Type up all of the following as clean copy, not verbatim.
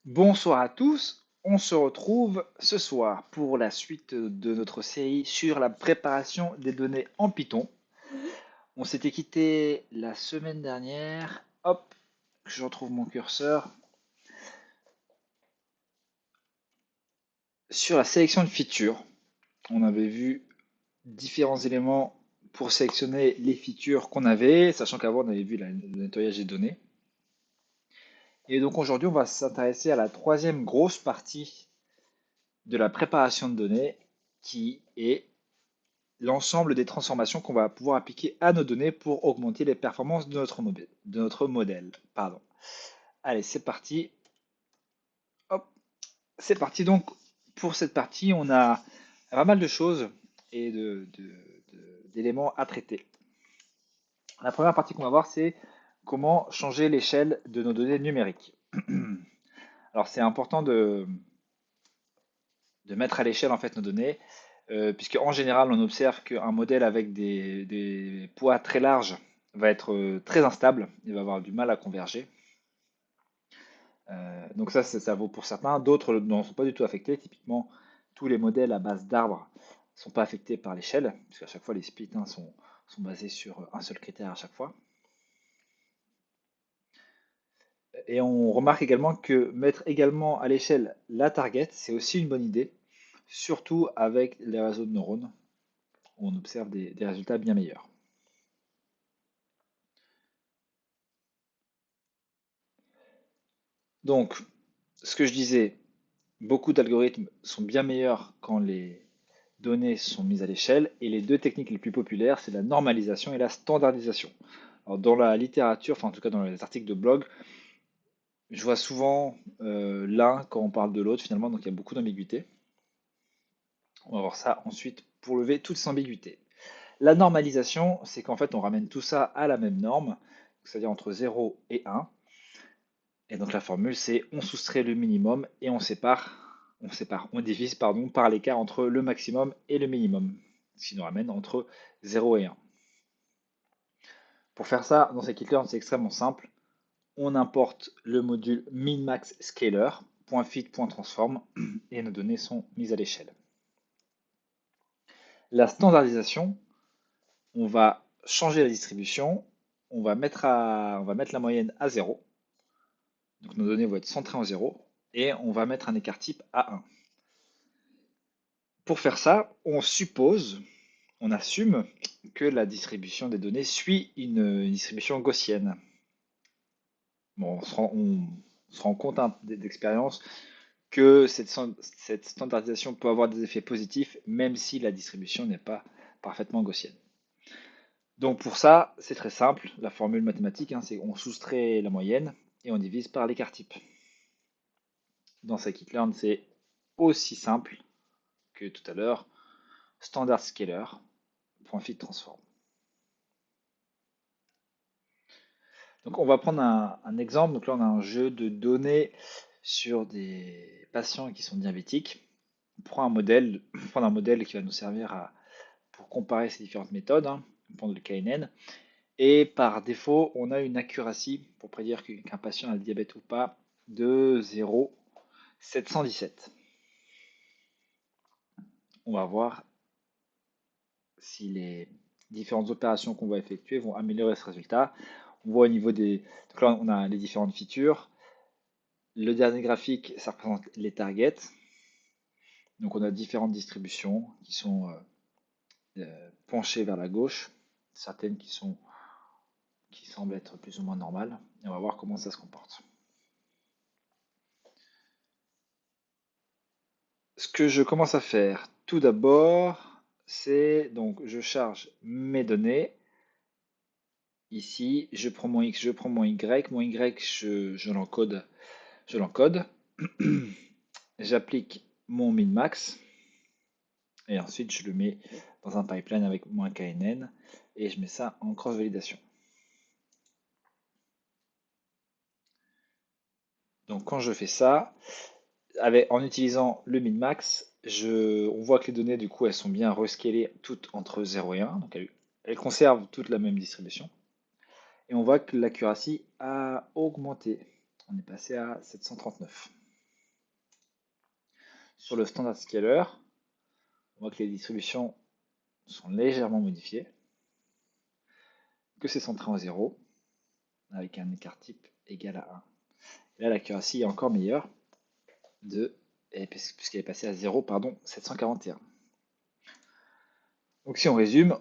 Bonsoir à tous, on se retrouve ce soir pour la suite de notre série sur la préparation des données en Python. On s'était quitté la semaine dernière, hop, je retrouve mon curseur, sur la sélection de features. On avait vu différents éléments pour sélectionner les features qu'on avait, sachant qu'avant on avait vu le nettoyage des données. Et donc aujourd'hui on va s'intéresser à la troisième grosse partie de la préparation de données qui est l'ensemble des transformations qu'on va pouvoir appliquer à nos données pour augmenter les performances de notre modèle. Pardon. Allez, c'est parti. Hop, c'est parti. Donc, pour cette partie, on a pas mal de choses et d'éléments à traiter. La première partie qu'on va voir, c'est comment changer l'échelle de nos données numériques. Alors, c'est important de mettre à l'échelle en fait nos données, puisque en général on observe qu'un modèle avec des poids très larges va être très instable, il va avoir du mal à converger. Donc ça vaut pour certains, d'autres n'en sont pas du tout affectés. Typiquement, tous les modèles à base d'arbres ne sont pas affectés par l'échelle, puisqu'à chaque fois les splits sont basés sur un seul critère à chaque fois. Et on remarque également que mettre également à l'échelle la target, c'est aussi une bonne idée, surtout avec les réseaux de neurones, où on observe des résultats bien meilleurs. Donc, ce que je disais, beaucoup d'algorithmes sont bien meilleurs quand les données sont mises à l'échelle, et les deux techniques les plus populaires, c'est la normalisation et la standardisation. Alors, dans la littérature, enfin en tout cas dans les articles de blog, je vois souvent l'un quand on parle de l'autre finalement, donc il y a beaucoup d'ambiguïté. On va voir ça ensuite pour lever toute cette ambiguïté. La normalisation, c'est qu'en fait on ramène tout ça à la même norme, c'est-à-dire entre 0 et 1. Et donc la formule, c'est on soustrait le minimum et on divise pardon, par l'écart entre le maximum et le minimum, ce qui nous ramène entre 0 et 1. Pour faire ça, dans scikit-learn, c'est extrêmement simple. On importe le module min-max-scaler, .fit.transform, et nos données sont mises à l'échelle. La standardisation, on va changer la distribution, on va mettre la moyenne à 0, donc nos données vont être centrées en 0, et on va mettre un écart type à 1. Pour faire ça, on assume que la distribution des données suit une distribution gaussienne. Bon, on se rend compte d'expérience que cette standardisation peut avoir des effets positifs, même si la distribution n'est pas parfaitement gaussienne. Donc pour ça, c'est très simple. La formule mathématique, c'est on soustrait la moyenne et on divise par l'écart type. Dans scikit-learn, c'est aussi simple que tout à l'heure. Standard scaler, .fit transform. Donc on va prendre un exemple. Donc là, on a un jeu de données sur des patients qui sont diabétiques. On prend un modèle qui va nous servir pour comparer ces différentes méthodes. On prend le KNN. Et par défaut, on a une accuracy pour prédire qu'un patient a le diabète ou pas de 0,717. On va voir si les différentes opérations qu'on va effectuer vont améliorer ce résultat. On voit au niveau des... Donc là, on a les différentes features. Le dernier graphique, ça représente les targets. Donc on a différentes distributions qui sont penchées vers la gauche, certaines qui semblent être plus ou moins normales. Et on va voir comment ça se comporte. Ce que je commence à faire tout d'abord, c'est donc je charge mes données. Ici, je prends mon X, je prends mon Y. Mon Y, je l'encode. J'applique mon min-max. Et ensuite, je le mets dans un pipeline avec mon KNN. Et je mets ça en cross-validation. Donc quand je fais ça, en utilisant le min-max, on voit que les données, du coup, elles sont bien rescalées toutes entre 0 et 1. Donc elles conservent toute la même distribution. Et on voit que l'accuracy a augmenté. On est passé à 739. Sur le standard scaler, on voit que les distributions sont légèrement modifiées, que c'est centré en 0, avec un écart type égal à 1. Et là, l'accuracy est encore meilleure, puisqu'elle est passée à 0, pardon, 741. Donc si on résume,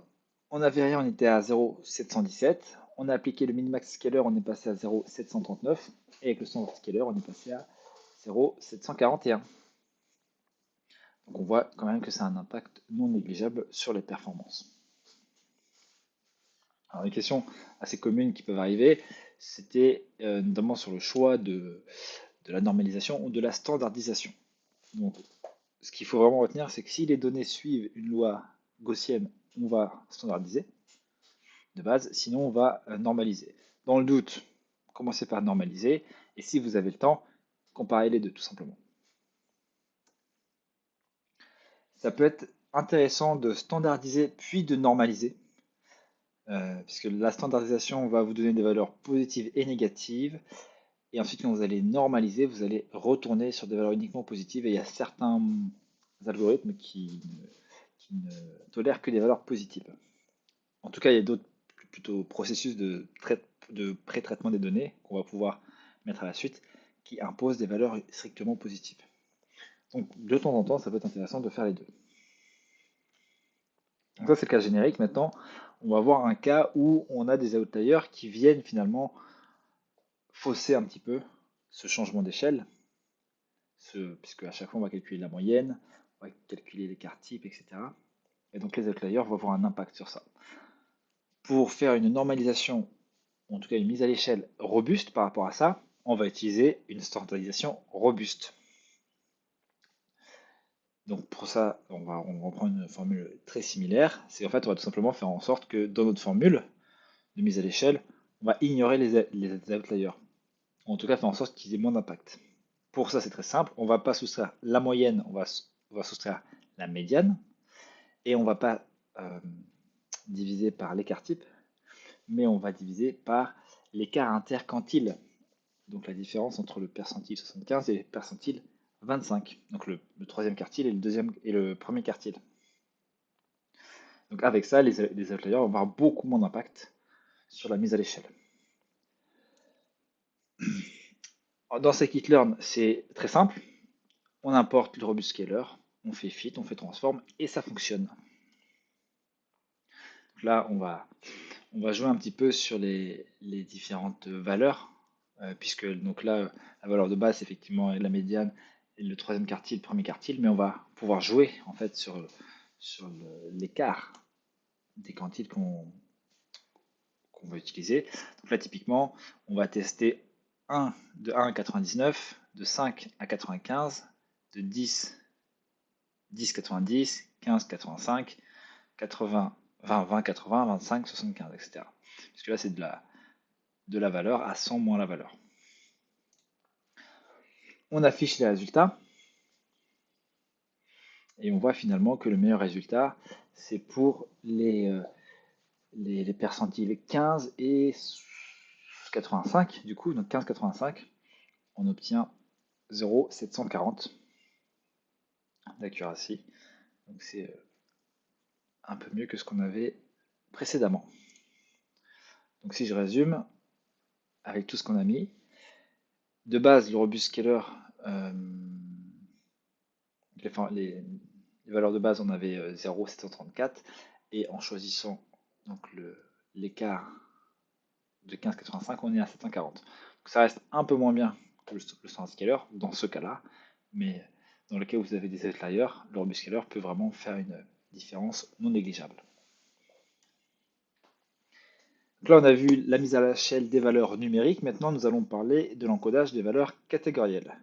on avait rien, on était à 0,717. On a appliqué le minimax scaler, on est passé à 0,739. Et avec le standard scaler, on est passé à 0,741. Donc on voit quand même que ça a un impact non négligeable sur les performances. Alors, une question assez commune qui peuvent arriver, c'était notamment sur le choix de la normalisation ou de la standardisation. Donc, ce qu'il faut vraiment retenir, c'est que si les données suivent une loi gaussienne, on va standardiser de base, sinon on va normaliser. Dans le doute, commencez par normaliser, et si vous avez le temps, comparez les deux tout simplement. Ça peut être intéressant de standardiser puis de normaliser, puisque la standardisation va vous donner des valeurs positives et négatives, et ensuite quand vous allez normaliser, vous allez retourner sur des valeurs uniquement positives, et il y a certains algorithmes qui ne tolèrent que des valeurs positives. En tout cas, il y a d'autres plutôt processus de pré-traitement des données qu'on va pouvoir mettre à la suite qui imposent des valeurs strictement positives. Donc de temps en temps, ça peut être intéressant de faire les deux. Donc ça, c'est le cas générique. Maintenant, on va voir un cas où on a des outliers qui viennent finalement fausser un petit peu ce changement d'échelle, puisque à chaque fois, on va calculer la moyenne, on va calculer l'écart type, etc. Et donc les outliers vont avoir un impact sur ça. Pour faire une normalisation, ou en tout cas une mise à l'échelle robuste par rapport à ça, on va utiliser une standardisation robuste. Donc pour ça, on va reprendre une formule très similaire. C'est en fait, on va tout simplement faire en sorte que dans notre formule de mise à l'échelle, on va ignorer les outliers. Ou en tout cas, faire en sorte qu'ils aient moins d'impact. Pour ça, c'est très simple. On ne va pas soustraire la moyenne, on va soustraire la médiane. Et on ne va pas diviser par l'écart type, mais on va diviser par l'écart interquantile. Donc la différence entre le percentile 75 et le percentile 25. Donc le troisième quartile et le premier quartile. Donc avec ça, les outliers vont avoir beaucoup moins d'impact sur la mise à l'échelle. Dans scikit-learn, c'est très simple. On importe le robust scaler, on fait fit, on fait transform, et ça fonctionne. Donc là, on va jouer un petit peu sur les différentes valeurs, puisque donc là, la valeur de base, c'est effectivement la médiane et le troisième quartile, le premier quartile, mais on va pouvoir jouer en fait sur l'écart des quantiles qu'on va utiliser. Donc là, typiquement, on va tester de 1 à 99, de 5 à 95, de 10, 10, 90, 15, 85, 80, 20, 20, 80, 25, 75, etc. Parce que là, c'est de la valeur à 100 moins la valeur. On affiche les résultats et on voit finalement que le meilleur résultat, c'est pour les percentiles 15 et 85. Du coup, donc 15,85, on obtient 0,740 d'accuracy. Donc c'est un peu mieux que ce qu'on avait précédemment. Donc si je résume, avec tout ce qu'on a mis, de base, le robust scaler, les valeurs de base, on avait 0,734, et en choisissant donc l'écart de 15,85, on est à 740. Donc ça reste un peu moins bien que le standard scaler dans ce cas-là, mais dans le cas où vous avez des outliers, le robust scaler peut vraiment faire une différence non négligeable. Donc là, on a vu la mise à l'échelle des valeurs numériques. Maintenant, nous allons parler de l'encodage des valeurs catégorielles.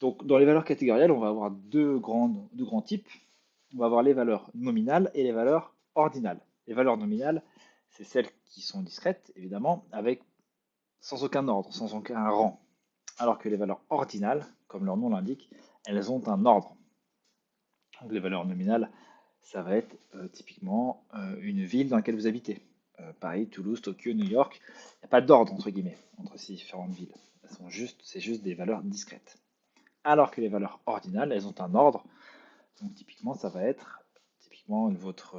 Donc, dans les valeurs catégorielles, on va avoir deux grands types. On va avoir les valeurs nominales et les valeurs ordinales. Les valeurs nominales, c'est celles qui sont discrètes, évidemment, sans aucun ordre, sans aucun rang. Alors que les valeurs ordinales, comme leur nom l'indique, elles ont un ordre. Donc, les valeurs nominales, ça va être typiquement une ville dans laquelle vous habitez. Paris, Toulouse, Tokyo, New York. Il n'y a pas d'ordre, entre guillemets, entre ces différentes villes. C'est juste des valeurs discrètes. alors que les valeurs ordinales, elles ont un ordre. Donc typiquement, ça va être typiquement votre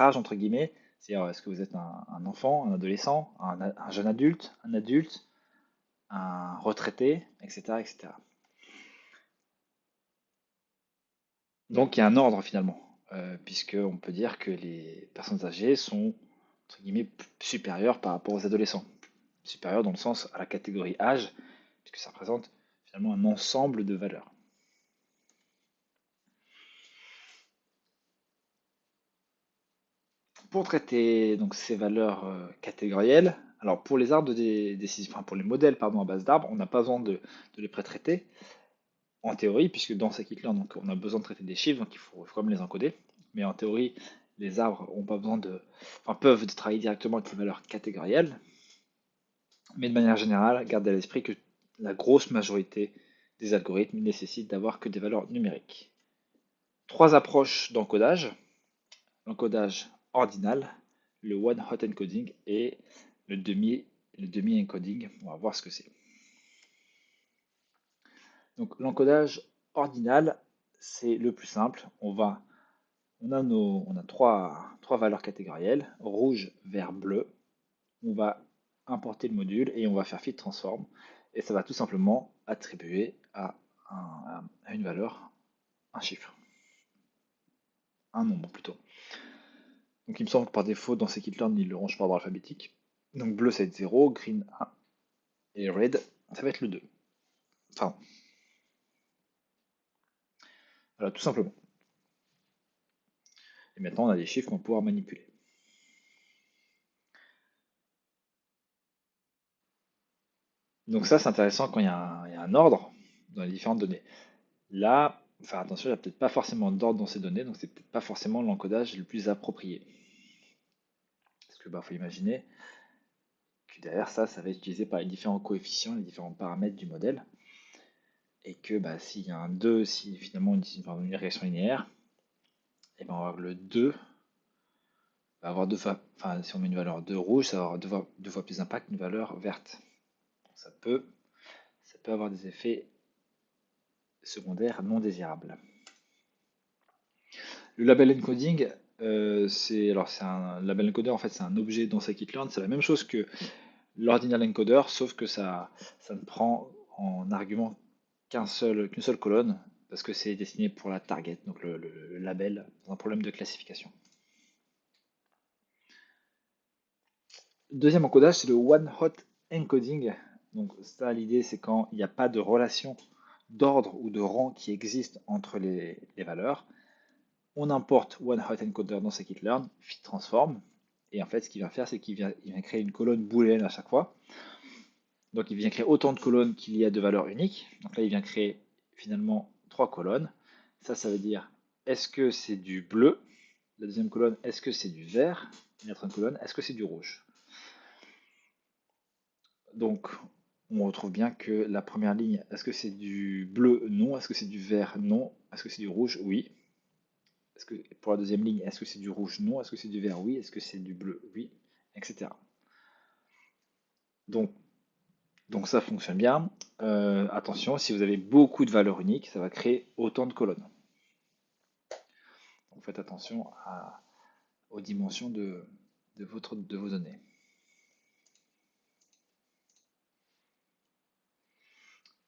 âge, entre guillemets, c'est-à-dire est-ce que vous êtes un enfant, un adolescent, un jeune adulte, un retraité, etc., etc. Donc il y a un ordre finalement, puisqu'on peut dire que les personnes âgées sont, entre guillemets, supérieures par rapport aux adolescents. Supérieures dans le sens à la catégorie âge, puisque ça représente finalement un ensemble de valeurs. Pour traiter donc ces valeurs catégorielles, alors pour les arbres de décision, enfin pour les modèles pardon, à base d'arbres, on n'a pas besoin de les pré-traiter en théorie, puisque dans scikit-learn donc on a besoin de traiter des chiffres, donc il faut quand même les encoder. Mais en théorie, les arbres ont pas besoin peuvent travailler directement avec les valeurs catégorielles. Mais de manière générale, gardez à l'esprit que la grosse majorité des algorithmes nécessitent d'avoir que des valeurs numériques. Trois approches d'encodage: l'encodage ordinal, le one-hot encoding et le demi-encoding. On va voir ce que c'est. Donc l'encodage ordinal, c'est le plus simple. On a trois valeurs catégorielles, rouge, vert, bleu. On va importer le module et on va faire fit transform. Et ça va tout simplement attribuer à une valeur un chiffre, un nombre plutôt. Donc il me semble que par défaut, dans scikit-learn, il le range par ordre alphabétique. Donc bleu, ça va être 0, green 1, et red, ça va être le 2. Enfin, voilà, tout simplement. Et maintenant, on a des chiffres qu'on va pouvoir manipuler. Donc ça, c'est intéressant quand il y a un ordre dans les différentes données. Là, faire attention, il n'y a peut-être pas forcément d'ordre dans ces données, donc c'est peut-être pas forcément l'encodage le plus approprié. Parce que faut imaginer que derrière ça, ça va être utilisé par les différents coefficients, les différents paramètres du modèle. Et que s'il y a un 2, si finalement on utilise une régression linéaire, et ben on va avoir le 2 va avoir si on met une valeur 2 rouge, ça va avoir deux fois plus d'impact qu'une valeur verte. Ça peut, ça peut avoir des effets secondaires non désirables. Le label encoding, c'est un label encoder, en fait c'est un objet dans scikit-learn, c'est la même chose que l'ordinal encoder, sauf que ça ne prend en argument qu'une seule colonne, parce que c'est destiné pour la target, donc le label, dans un problème de classification. Deuxième encodage, c'est le one-hot encoding. Donc ça, l'idée, c'est quand il n'y a pas de relation d'ordre ou de rang qui existe entre les valeurs. On importe one-hot encoder dans scikit-learn, fit transform, et en fait, ce qu'il vient faire, c'est qu'il vient créer une colonne booléenne à chaque fois. Donc il vient créer autant de colonnes qu'il y a de valeurs uniques. Donc là, il vient créer finalement trois colonnes. Ça veut dire, est-ce que c'est du bleu? La deuxième colonne, est-ce que c'est du vert? La troisième colonne, est-ce que c'est du rouge? Donc, on retrouve bien que la première ligne, est-ce que c'est du bleu? Non. Est-ce que c'est du vert? Non. Est-ce que c'est du rouge? Oui. Est-ce que, pour la deuxième ligne, est-ce que c'est du rouge? Non. Est-ce que c'est du vert? Oui. Est-ce que c'est du bleu? Oui. Etc. Donc, donc ça fonctionne bien. Attention, si vous avez beaucoup de valeurs uniques, ça va créer autant de colonnes. Donc faites attention aux dimensions de vos données.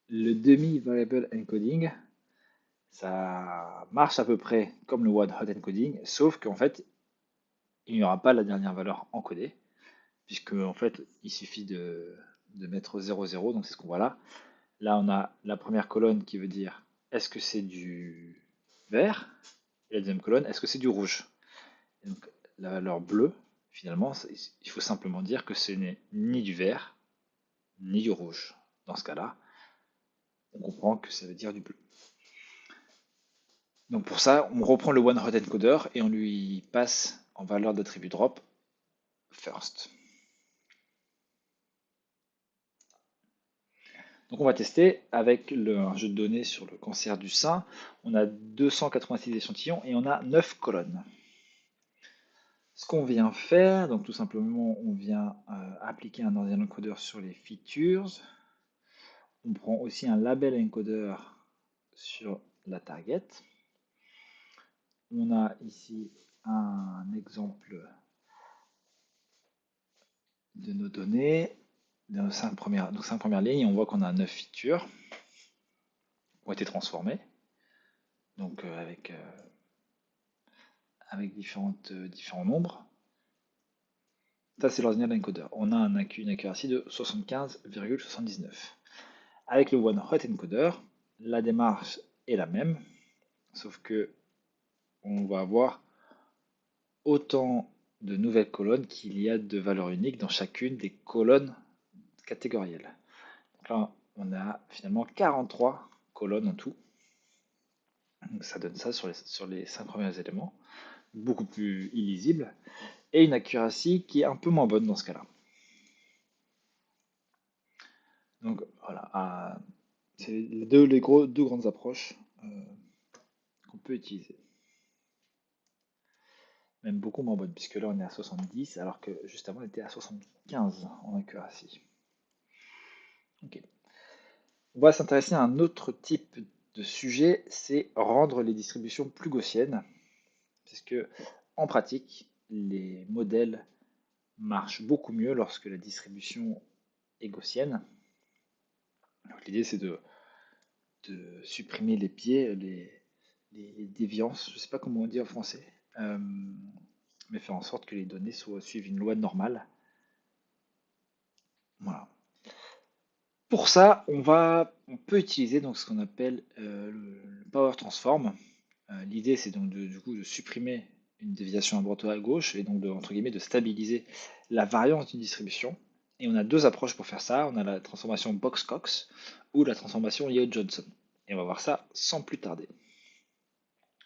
Le demi-variable encoding, ça marche à peu près comme le one-hot encoding, sauf qu'en fait, il n'y aura pas la dernière valeur encodée, puisque en fait, il suffit de mettre 0, 0, donc c'est ce qu'on voit là. Là, on a la première colonne qui veut dire est-ce que c'est du vert? Et la deuxième colonne, est-ce que c'est du rouge? Et donc, la valeur bleue, finalement, il faut simplement dire que ce n'est ni du vert, ni du rouge. Dans ce cas-là, on comprend que ça veut dire du bleu. Donc pour ça, on reprend le one-hot encoder et on lui passe en valeur d'attribut drop first. Donc on va tester avec un jeu de données sur le cancer du sein. On a 286 échantillons et on a 9 colonnes. Ce qu'on vient faire, donc tout simplement, on vient appliquer un ordinal encoder sur les features. On prend aussi un label encodeur sur la target. On a ici un exemple de nos données, de nos 5 premières lignes. On voit qu'on a 9 features qui ont été transformées, donc avec différents nombres. Ça, c'est l'ordinal encoder. On a une accuracy de 75,79. Avec le one hot encoder, la démarche est la même, sauf que on va avoir autant de nouvelles colonnes qu'il y a de valeurs uniques dans chacune des colonnes catégorielles. Donc là, on a finalement 43 colonnes en tout. Donc ça donne ça sur les 5 premiers éléments, beaucoup plus illisible, et une accuracy qui est un peu moins bonne dans ce cas-là. Donc voilà, c'est les deux grandes approches qu'on peut utiliser. Même beaucoup moins bonne, puisque là on est à 70, alors que juste avant on était à 75 en accuracy. Ok. On va s'intéresser à un autre type de sujet, c'est rendre les distributions plus gaussiennes, puisque en pratique, les modèles marchent beaucoup mieux lorsque la distribution est gaussienne. L'idée c'est de supprimer les biais, les déviances, je ne sais pas comment on dit en français, mais faire en sorte que les données suivent une loi normale. Voilà. Pour ça, on peut utiliser donc ce qu'on appelle le Power Transform. L'idée, c'est donc du coup de supprimer une déviation à droite ou à gauche et donc entre guillemets de stabiliser la variance d'une distribution. Et on a deux approches pour faire ça. On a la transformation Box-Cox ou la transformation Yeo-Johnson. Et on va voir ça sans plus tarder.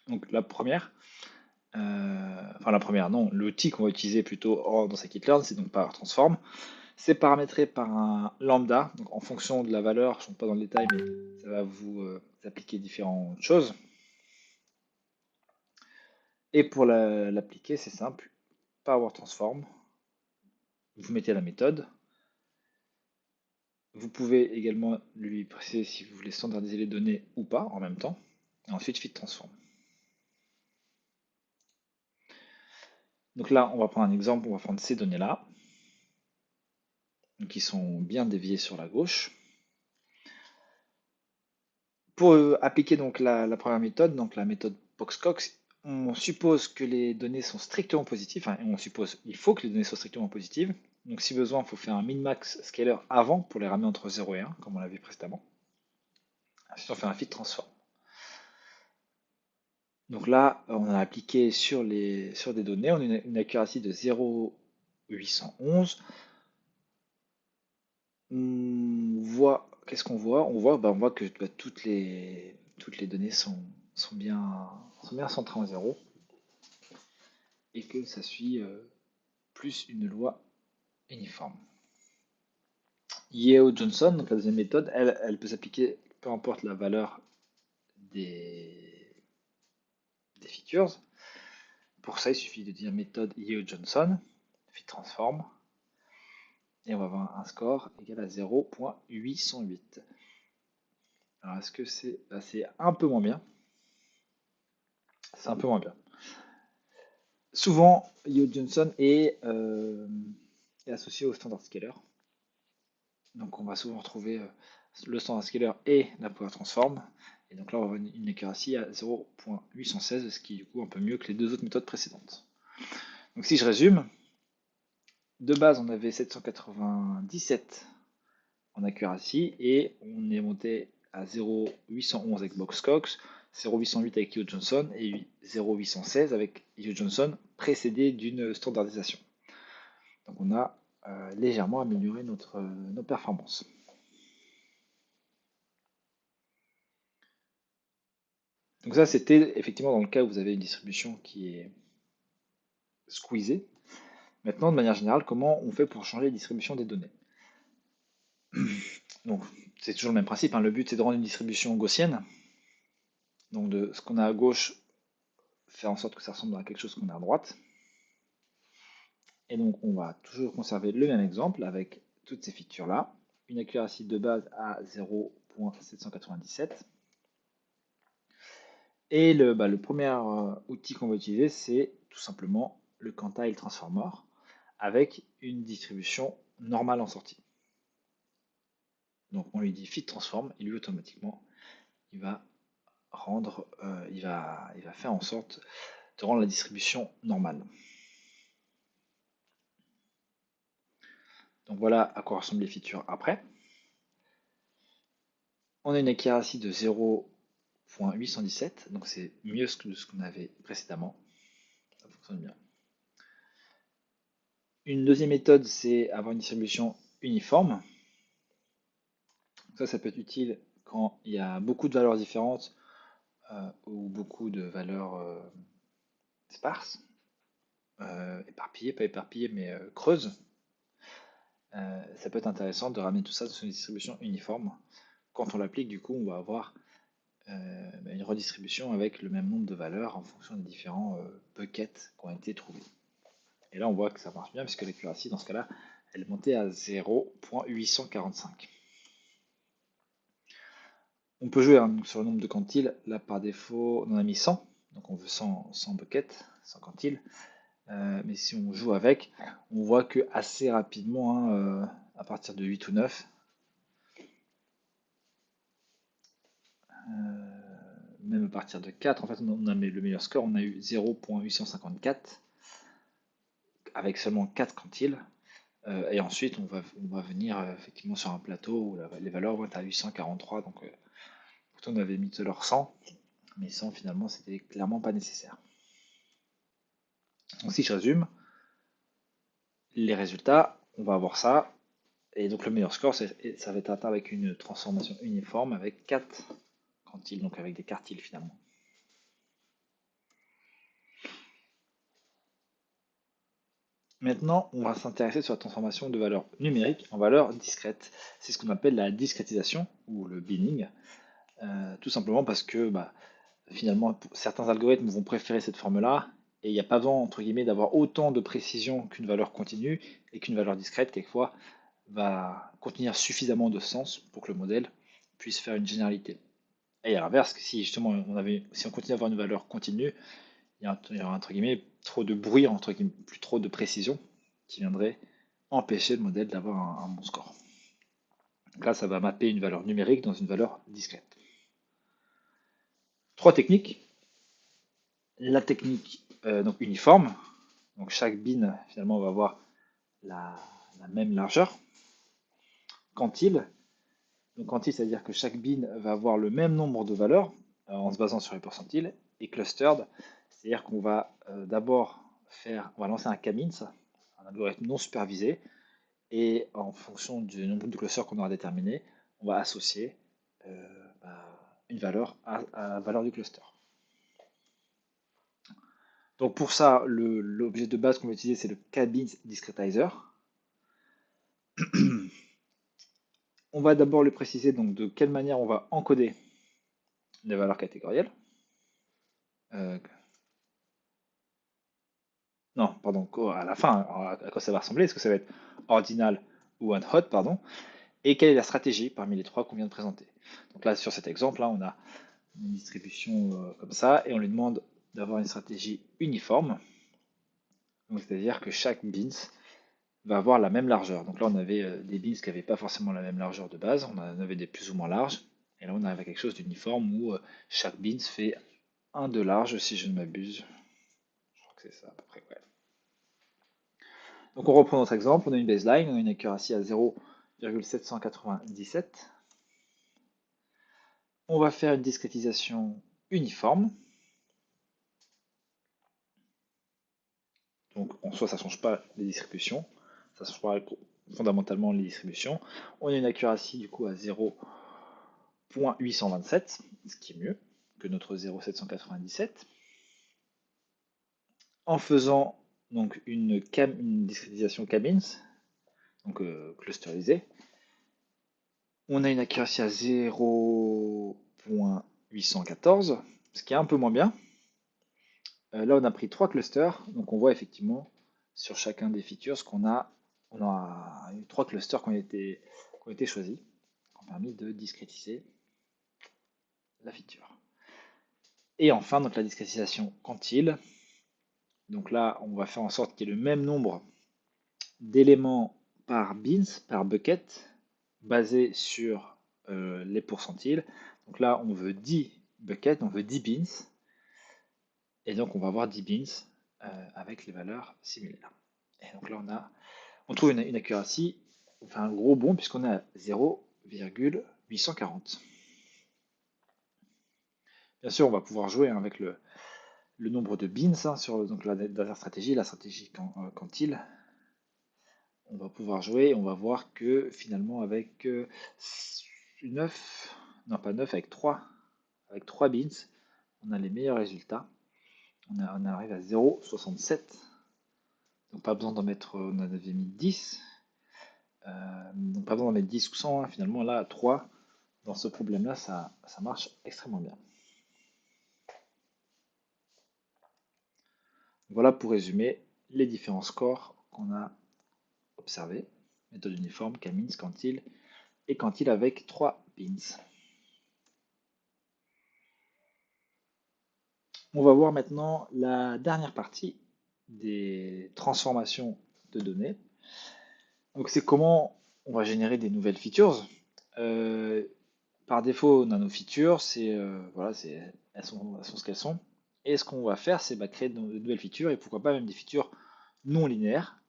Donc la première, non, l'outil qu'on va utiliser plutôt dans scikit-learn, c'est donc Power Transform. C'est paramétré par un lambda, donc en fonction de la valeur, je ne rentre pas dans le détail, mais ça va vous appliquer différentes choses. Et pour l'appliquer, c'est simple, Power Transform, vous mettez la méthode. Vous pouvez également lui préciser si vous voulez standardiser les données ou pas en même temps. Et ensuite, fit transform. Donc là, on va prendre un exemple, on va prendre ces données-là, qui sont bien déviées sur la gauche. Pour appliquer donc la première méthode, donc la méthode Box-Cox, on suppose que les données sont strictement positives, enfin, il faut que les données soient strictement positives. Donc si besoin, il faut faire un min-max scaler avant pour les ramener entre 0 et 1, comme on l'a vu précédemment. Ensuite, on fait un fit transform. Donc là, on a appliqué sur des données, on a une accuracy de 0,811. Qu'est-ce qu'on voit? On voit que toutes les données sont bien centrées en 0 et que ça suit plus une loi uniforme. Yeo-Johnson, donc la deuxième méthode, elle peut s'appliquer peu importe la valeur des features. Pour ça, il suffit de dire méthode Yeo-Johnson, fit transform, et on va avoir un score égal à 0,808. Alors, est-ce que c'est un peu moins bien? C'est un peu moins bien. Souvent, Yeo-Johnson est associé au standard scaler. Donc, on va souvent retrouver le standard scaler et la power transform. Et donc là, on va avoir une accuracy à 0,816, ce qui est du coup un peu mieux que les deux autres méthodes précédentes. Donc, si je résume, de base, on avait 797 en accuracy et on est monté à 0,811 avec Box-Cox, 0,808 avec Yeo-Johnson et 0,816 avec Yeo-Johnson précédé d'une standardisation. Donc on a légèrement amélioré nos performances. Donc ça c'était effectivement dans le cas où vous avez une distribution qui est squeezée. Maintenant de manière générale, comment on fait pour changer la distribution des données? Donc c'est toujours le même principe, hein. Le but c'est de rendre une distribution gaussienne. Donc de ce qu'on a à gauche, faire en sorte que ça ressemble à quelque chose qu'on a à droite. Et donc on va toujours conserver le même exemple avec toutes ces features là. une accuracy de base à 0.797. Et le premier outil qu'on va utiliser, c'est tout simplement le quantile transformer avec une distribution normale en sortie. Donc on lui dit fit transform et lui automatiquement il va faire en sorte de rendre la distribution normale. Donc voilà à quoi ressemblent les features après. On a une accuracy de 0.817, donc c'est mieux que ce qu'on avait précédemment. Ça fonctionne bien. Une deuxième méthode, c'est avoir une distribution uniforme. Ça peut être utile quand il y a beaucoup de valeurs différentes ou beaucoup de valeurs sparses, éparpillées, pas éparpillées, mais creuses. Ça peut être intéressant de ramener tout ça sur une distribution uniforme. Quand on l'applique, du coup, on va avoir une redistribution avec le même nombre de valeurs en fonction des différents buckets qui ont été trouvés. Et là, on voit que ça marche bien puisque l'accuracy, dans ce cas-là, elle est montée à 0.845. On peut jouer sur le nombre de quantiles. Là, par défaut, on en a mis 100. Donc, on veut 100 buckets, 100 quantiles. Mais si on joue avec, on voit que assez rapidement, à partir de 8 ou 9, même à partir de 4, en fait, on a le meilleur score. On a eu 0.854 avec seulement 4 quantiles. Et ensuite, on va venir effectivement sur un plateau où les valeurs vont être à 843. Donc, pourtant, on avait mis tout leur 100, mais 100 finalement, c'était clairement pas nécessaire. Donc, si je résume, les résultats, on va avoir ça. Et donc, le meilleur score, ça va être atteint avec une transformation uniforme avec 4 quantiles, donc avec des quartiles finalement. Maintenant, on va s'intéresser sur la transformation de valeurs numériques en valeurs discrètes. C'est ce qu'on appelle la discrétisation ou le binning. Tout simplement parce que finalement, certains algorithmes vont préférer cette forme-là et il n'y a pas besoin, entre guillemets, d'avoir autant de précision qu'une valeur continue et qu'une valeur discrète, quelquefois, va contenir suffisamment de sens pour que le modèle puisse faire une généralité. Et à l'inverse, si justement si on continue à avoir une valeur continue, il y aura entre guillemets trop de bruit, entre guillemets, plus trop de précision qui viendrait empêcher le modèle d'avoir un bon score. Donc là, ça va mapper une valeur numérique dans une valeur discrète. 3 techniques. La technique donc uniforme, donc chaque bin finalement va avoir la même largeur. Quantile, donc quantile, c'est-à-dire que chaque bin va avoir le même nombre de valeurs en se basant sur les pourcentiles. Et clustered, c'est-à-dire qu'on va d'abord on va lancer un k-means, un algorithme non supervisé, et en fonction du nombre de clusters qu'on aura déterminé, on va associer une valeur à la valeur du cluster. Donc pour ça, l'objet de base qu'on va utiliser, c'est le k-beans discretizer. On va d'abord le préciser donc de quelle manière on va encoder les valeurs catégorielles. Non, pardon, à la fin, à quoi ça va ressembler? Est-ce que ça va être ordinal ou unhot, pardon? Et quelle est la stratégie parmi les trois qu'on vient de présenter? Donc là, sur cet exemple, là, on a une distribution comme ça, et on lui demande d'avoir une stratégie uniforme. C'est-à-dire que chaque beans va avoir la même largeur. Donc là, on avait des beans qui n'avaient pas forcément la même largeur de base, on en avait des plus ou moins larges, et là, on arrive à quelque chose d'uniforme où chaque beans fait 1 de large, si je ne m'abuse. Je crois que c'est ça à peu près, ouais. Donc on reprend notre exemple, on a une baseline, on a une accuracy à 0,797. On va faire une discrétisation uniforme. Donc en soi, ça ne change pas les distributions, ça change pas fondamentalement les distributions. On a une accuracy du coup à 0.827, ce qui est mieux que notre 0,797. En faisant donc une discrétisation k-means, donc clusterisée, on a une accuracy à 0.814, ce qui est un peu moins bien. Là, on a pris 3 clusters, donc on voit effectivement sur chacun des features qu'on a eu 3 clusters qui ont été qui ont été choisis, qui ont permis de discrétiser la feature. Et enfin, donc la discrétisation quantile. Donc là, on va faire en sorte qu'il y ait le même nombre d'éléments par beans, par bucket, basé sur les pourcentiles. Donc là, on veut 10 buckets, on veut 10 beans. Et donc, on va avoir 10 beans avec les valeurs similaires. Et donc là, on trouve une accuracy, enfin un gros bond, puisqu'on est à 0,840. Bien sûr, on va pouvoir jouer avec le nombre de beans sur donc, la dernière stratégie, la stratégie quantile. On va pouvoir jouer et on va voir que finalement avec 9, non pas 9, avec 3 beans, on a les meilleurs résultats. On arrive à 0,67. Donc pas besoin d'en mettre, on en avait mis 10. Donc pas besoin d'en mettre 10 ou 100. Finalement là, 3, dans ce problème-là, ça marche extrêmement bien. Voilà pour résumer les différents scores qu'on a observés. Méthode uniforme, K-means, quantile et quantile avec 3 beans. On va voir maintenant la dernière partie des transformations de données. Donc c'est comment on va générer des nouvelles features. Par défaut, on a nos features, voilà, elles sont ce qu'elles sont. Et ce qu'on va faire, c'est créer de nouvelles features et pourquoi pas même des features non linéaires,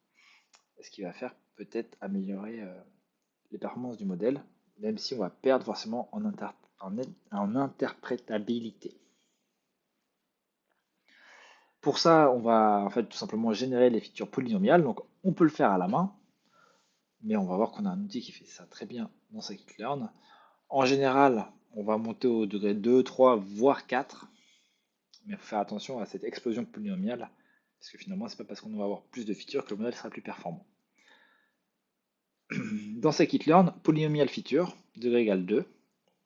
ce qui va faire peut-être améliorer les performances du modèle, même si on va perdre forcément en interprétabilité. Pour ça, on va en fait tout simplement générer les features polynomiales. Donc on peut le faire à la main, mais on va voir qu'on a un outil qui fait ça très bien dans scikit-learn. En général, on va monter au degré 2, 3, voire 4. Mais il faut faire attention à cette explosion polynomiale, parce que finalement, c'est pas parce qu'on va avoir plus de features que le modèle sera plus performant. Dans scikit-learn, polynomial feature, degré égale 2.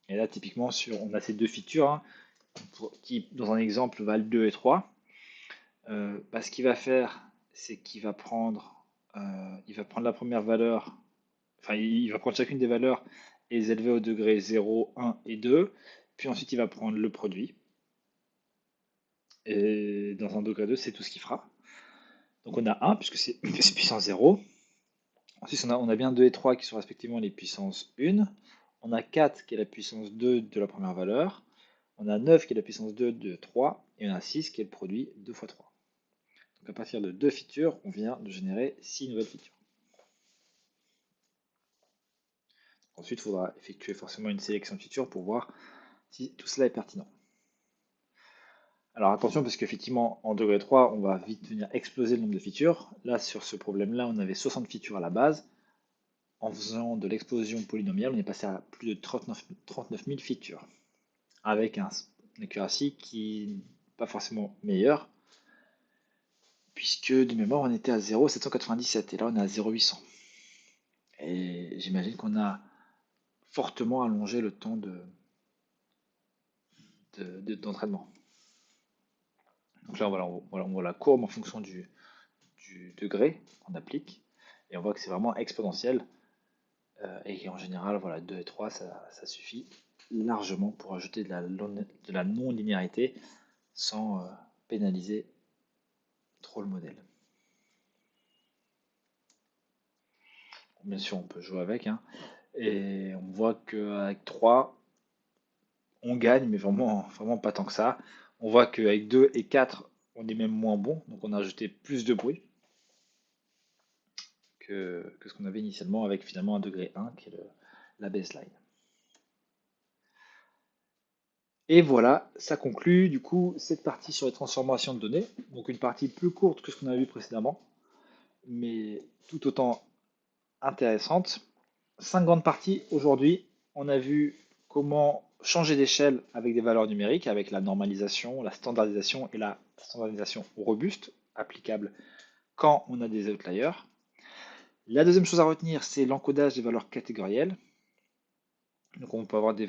Et là, typiquement, on a ces deux features qui, dans un exemple, valent 2 et 3. Ce qu'il va faire, c'est qu'il va prendre, la première valeur, enfin, il va prendre chacune des valeurs et les élever au degré 0, 1 et 2. Puis ensuite, il va prendre le produit. Et dans un degré 2, c'est tout ce qu'il fera. Donc on a 1, puisque c'est puissance 0. Ensuite, on a bien 2 et 3 qui sont respectivement les puissances 1. On a 4 qui est la puissance 2 de la première valeur. On a 9 qui est la puissance 2 de 3. Et on a 6 qui est le produit 2 fois 3. Donc à partir de 2 features, on vient de générer 6 nouvelles features. Ensuite, il faudra effectuer forcément une sélection de features pour voir si tout cela est pertinent. Alors attention, parce qu'effectivement, en degré 3, on va vite venir exploser le nombre de features. Là, sur ce problème-là, on avait 60 features à la base. En faisant de l'explosion polynomiale, on est passé à plus de 39 000 features, avec une accuracy qui n'est pas forcément meilleure, puisque de mémoire, on était à 0,797, et là, on est à 0,800. Et j'imagine qu'on a fortement allongé le temps d'entraînement. Donc là, voilà, on voit la courbe en fonction du degré qu'on applique, et on voit que c'est vraiment exponentiel. Et en général, voilà, 2 et 3, ça suffit largement pour ajouter de la non-linéarité sans pénaliser trop le modèle. Bien sûr, on peut jouer avec, et on voit qu'avec 3, on gagne, mais vraiment, vraiment pas tant que ça. On voit qu'avec 2 et 4, on est même moins bon, donc on a ajouté plus de bruit que ce qu'on avait initialement avec finalement un degré 1 qui est la baseline. Et voilà, ça conclut du coup cette partie sur les transformations de données. Donc une partie plus courte que ce qu'on a vu précédemment, mais tout autant intéressante. 5 grandes parties aujourd'hui. On a vu comment changer d'échelle avec des valeurs numériques, avec la normalisation, la standardisation et la standardisation robuste, applicable quand on a des outliers. La deuxième chose à retenir, c'est l'encodage des valeurs catégorielles. Donc on peut avoir des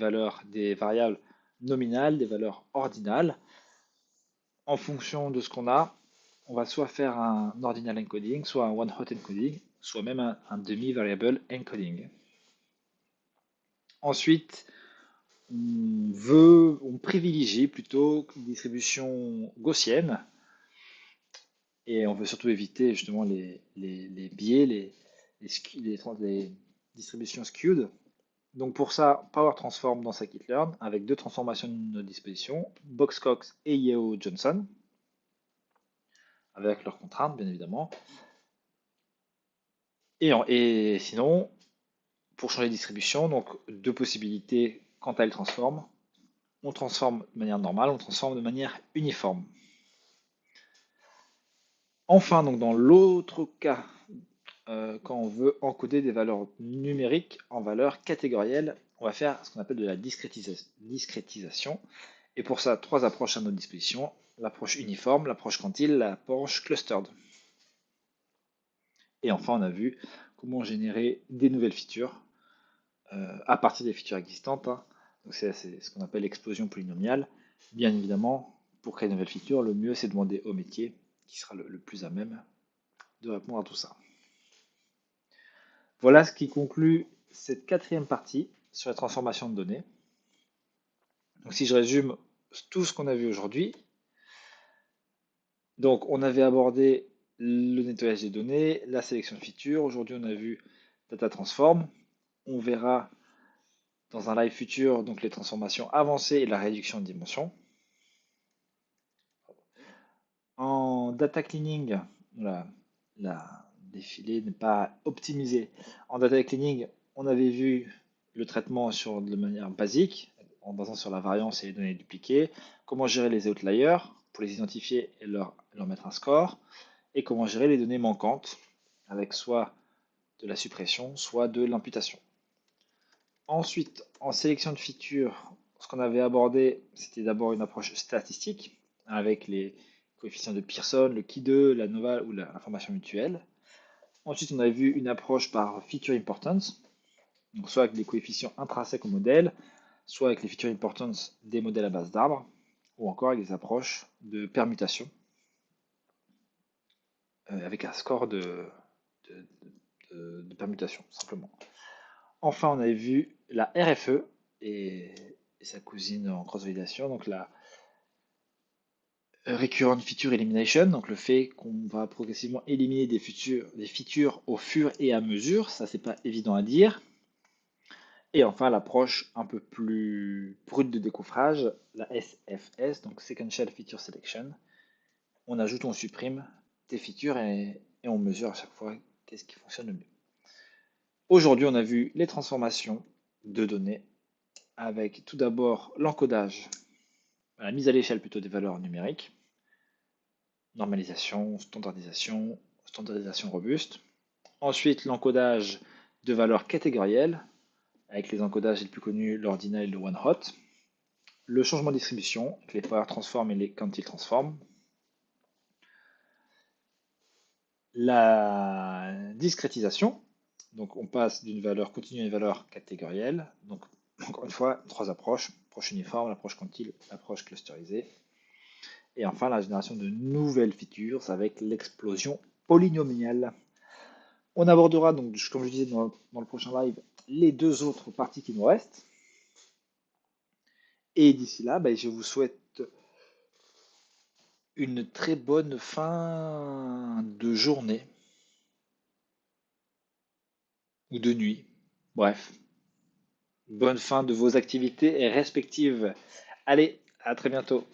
variables nominales, des valeurs ordinales. En fonction de ce qu'on a, on va soit faire un ordinal encoding, soit un one-hot encoding, soit même un demi-variable encoding. Ensuite, on privilégie plutôt une distribution gaussienne et on veut surtout éviter justement les biais, les distributions skewed. Donc pour ça, Power Transform dans scikit-learn avec deux transformations de disposition, Box-Cox et Yeo-Johnson, avec leurs contraintes bien évidemment. Et sinon, pour changer de distribution, donc deux possibilités quant à elle transforme. On transforme de manière normale, on transforme de manière uniforme. Enfin, donc dans l'autre cas, quand on veut encoder des valeurs numériques en valeurs catégorielles, on va faire ce qu'on appelle de la discrétisation. Et pour ça, trois approches à notre disposition. L'approche uniforme, l'approche quantile, l'approche clustered. Et enfin, on a vu comment générer des nouvelles features à partir des features existantes. Hein. Donc c'est ce qu'on appelle l'explosion polynomiale. Bien évidemment, pour créer une nouvelle feature, le mieux c'est de demander au métier qui sera le plus à même de répondre à tout ça. Voilà ce qui conclut cette quatrième partie sur la transformation de données. Donc si je résume tout ce qu'on a vu aujourd'hui, donc on avait abordé le nettoyage des données, la sélection de features. Aujourd'hui on a vu Data Transform. On verra dans un live futur donc les transformations avancées et la réduction de dimensions. En data cleaning, la défilé n'est pas optimisé. En data cleaning, on avait vu le traitement de manière basique, en basant sur la variance et les données dupliquées, comment gérer les outliers pour les identifier et leur mettre un score, et comment gérer les données manquantes, avec soit de la suppression, soit de l'imputation. Ensuite, en sélection de features, ce qu'on avait abordé, c'était d'abord une approche statistique, avec les coefficients de Pearson, le Ki2, la NOVA ou l'information mutuelle. Ensuite, on a vu une approche par feature importance, donc soit avec des coefficients intrinsèques au modèle, soit avec les feature importance des modèles à base d'arbres, ou encore avec des approches de permutation, avec un score de permutation, simplement. Enfin, on avait vu la RFE et sa cousine en cross-validation, donc la Recurrent Feature Elimination, donc le fait qu'on va progressivement éliminer des features au fur et à mesure, ça c'est pas évident à dire. Et enfin l'approche un peu plus brute de décoffrage, la SFS, donc Sequential Feature Selection. On ajoute, on supprime des features et on mesure à chaque fois qu'est-ce qui fonctionne le mieux. Aujourd'hui, on a vu les transformations de données avec tout d'abord l'encodage, la mise à l'échelle plutôt des valeurs numériques, normalisation, standardisation robuste. Ensuite, l'encodage de valeurs catégorielles, avec les encodages les plus connus, l'ordinal et le one-hot. Le changement de distribution, avec les power transform et les quantile transform. La discrétisation, donc on passe d'une valeur continue à une valeur catégorielle. Donc encore une fois, trois approches, l'approche uniforme, l'approche quantile, l'approche clusterisée. Et enfin, la génération de nouvelles features avec l'explosion polynomiale. On abordera donc, comme je disais dans le prochain live, les deux autres parties qui nous restent. Et d'ici là, je vous souhaite une très bonne fin de journée ou de nuit. Bref, bonne fin de vos activités respectives. Allez, à très bientôt.